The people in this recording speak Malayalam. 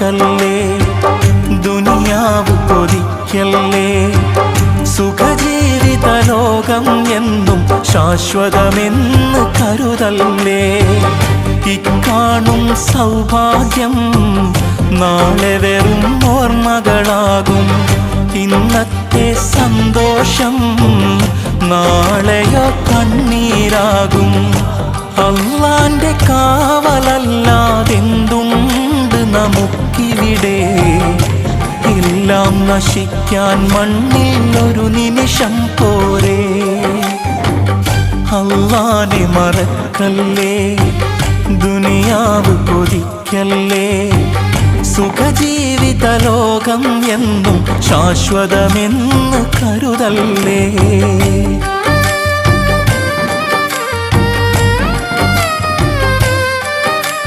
മറക്കല്ലേ, ദുനിയാവ് കൊതിക്കല്ലേ. സുഖജീവിത ലോകം എന്നും ശാശ്വതമെന്ന് കരുതല്ലേ. ഇക്കാണും സൗഭാഗ്യം നാളെ വെറും ഓർമ്മകളാകും. ഇന്നത്തെ സന്തോഷം നാളെയോ കണ്ണീരാകും. അള്ളാന്റെ കാവലല്ലാതെന്തുണ്ട് നമുക്കിവിടെ? എല്ലാം നശിക്കാൻ മണ്ണിൽ ഒരു നിമിഷം പോരെ. അള്ളാനെ മറക്കല്ലേ, ദുനിയാവ് കൊതിക്കല്ലേ. സുഖജീവിത ലോകം എന്നും ശാശ്വതമെന്ന് കരുതല്ലേ.